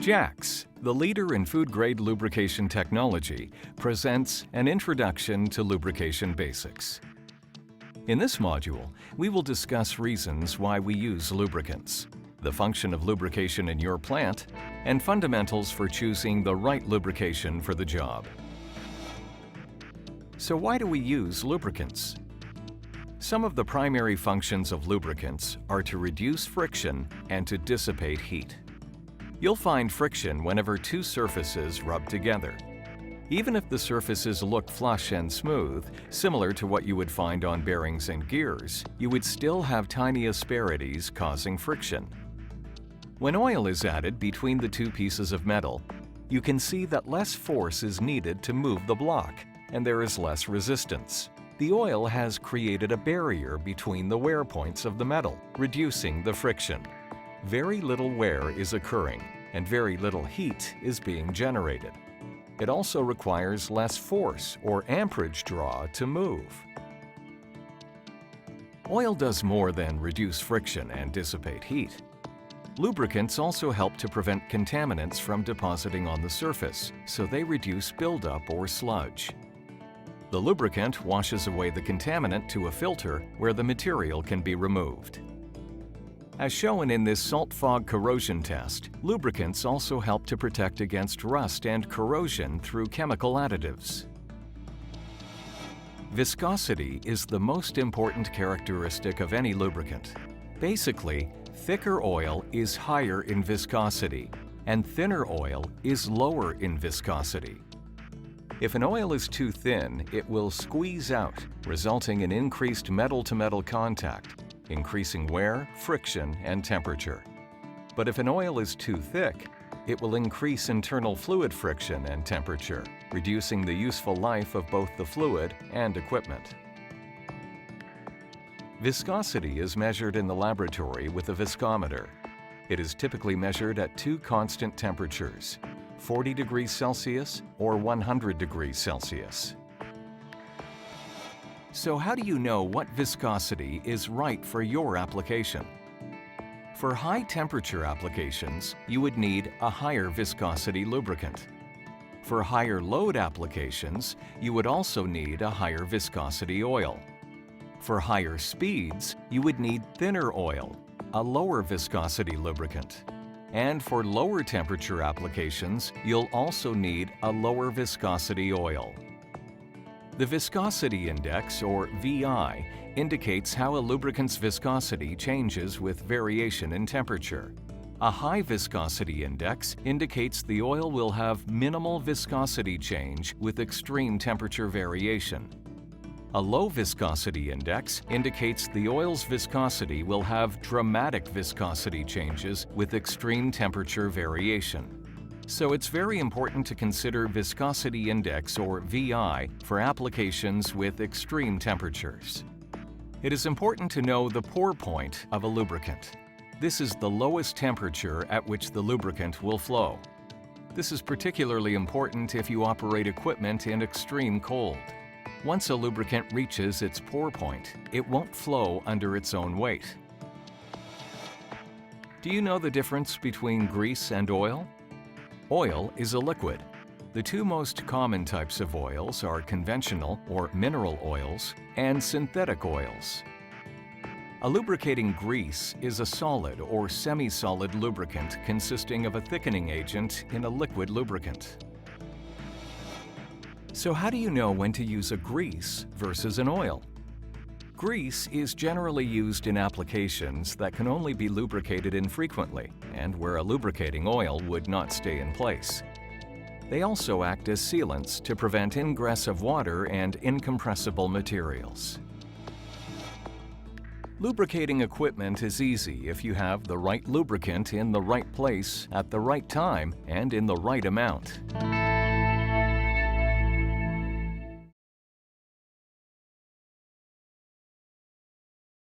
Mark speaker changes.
Speaker 1: Jax, the leader in food-grade lubrication technology, presents an introduction to lubrication basics. In this module, we will discuss reasons why we use lubricants, the function of lubrication in your plant, and fundamentals for choosing the right lubrication for the job. So why do we use lubricants? Some of the primary functions of lubricants are to reduce friction and to dissipate heat. You'll find friction whenever two surfaces rub together. Even if the surfaces look flush and smooth, similar to what you would find on bearings and gears, you would still have tiny asperities causing friction. When oil is added between the two pieces of metal, you can see that less force is needed to move the block, and there is less resistance. The oil has created a barrier between the wear points of the metal, reducing the friction. Very little wear is occurring, and very little heat is being generated. It also requires less force or amperage draw to move. Oil does more than reduce friction and dissipate heat. Lubricants also help to prevent contaminants from depositing on the surface, so they reduce buildup or sludge. The lubricant washes away the contaminant to a filter where the material can be removed. As shown in this salt fog corrosion test, lubricants also help to protect against rust and corrosion through chemical additives. Viscosity is the most important characteristic of any lubricant. Basically, thicker oil is higher in viscosity, and thinner oil is lower in viscosity. If an oil is too thin, it will squeeze out, resulting in increased metal-to-metal contact, increasing wear, friction, and temperature. But if an oil is too thick, it will increase internal fluid friction and temperature, reducing the useful life of both the fluid and equipment. Viscosity is measured in the laboratory with a viscometer. It is typically measured at two constant temperatures, 40 degrees Celsius or 100 degrees Celsius. So how do you know what viscosity is right for your application? For high-temperature applications, you would need a higher viscosity lubricant. For higher load applications, you would also need a higher viscosity oil. For higher speeds, you would need thinner oil, a lower viscosity lubricant. And for lower temperature applications, you'll also need a lower viscosity oil. The viscosity index, or VI, indicates how a lubricant's viscosity changes with variation in temperature. A high viscosity index indicates the oil will have minimal viscosity change with extreme temperature variation. A low viscosity index indicates the oil's viscosity will have dramatic viscosity changes with extreme temperature variation. So it's very important to consider viscosity index, or VI, for applications with extreme temperatures. It is important to know the pour point of a lubricant. This is the lowest temperature at which the lubricant will flow. This is particularly important if you operate equipment in extreme cold. Once a lubricant reaches its pour point, it won't flow under its own weight. Do you know the difference between grease and oil? Oil is a liquid. The two most common types of oils are conventional or mineral oils and synthetic oils. A lubricating grease is a solid or semi-solid lubricant consisting of a thickening agent in a liquid lubricant. So how do you know when to use a grease versus an oil? Grease is generally used in applications that can only be lubricated infrequently and where a lubricating oil would not stay in place. They also act as sealants to prevent ingress of water and incompressible materials. Lubricating equipment is easy if you have the right lubricant in the right place at the right time and in the right amount.